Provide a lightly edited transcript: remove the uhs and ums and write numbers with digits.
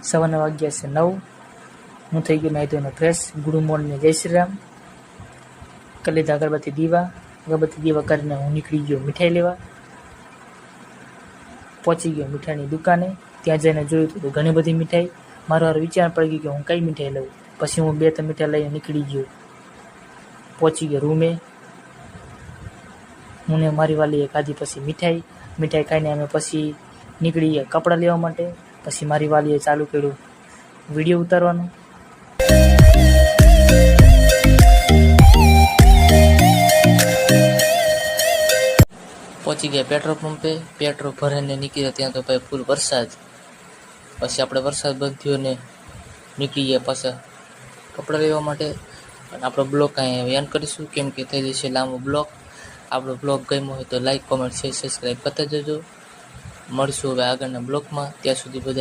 સવારના વાગ્યા છે 9. હું થઈ ગયો નાહી ધોઈને ફ્રેશ. ગુડ મોર્નિંગ, જય શ્રી રામ. કરી લીધા અગરબત્તી દીવા કરીને હું નીકળી ગયો મીઠાઈ લેવા. પહોંચી ગયો મીઠાઈની દુકાને. ત્યાં જઈને જોયું તો ઘણી બધી મીઠાઈ. મારો વિચાર પડી ગયો કે હું કઈ મીઠાઈ લઉં. પછી હું 2-3 મીઠાઈ લઈને નીકળી ગયો. પહોંચી ગયો રૂમે. હું ને મારી વાલીએ ખાધી પછી મીઠાઈ ખાઈને અમે પછી નીકળી ગયા કપડાં લેવા માટે. પછી મારી વાલીએ ચાલુ કર્યું વિડીયો ઉતારવાનું. પહોંચી ગયા પેટ્રોલ પંપે. પેટ્રોલ ભરાઈને નીકળ્યા ત્યાં તો ભાઈ ફૂલ વરસાદ. પછી આપણે વરસાદ બંધ થયો ને નીકળી ગયા પાછા કપડાં લેવા માટે. અને આપણો બ્લોગ અહીં એન્ડ કરીશું, કેમ કે થઈ જશે લાંબો બ્લોગ. આપણો બ્લોગ ગમ્યો હોય તો લાઈક, કોમેન્ટ, શેર, સબસ્ક્રાઈબ કરતા જજો. મળશું હવે આગળના બ્લોગમાં. ત્યાં સુધી બધા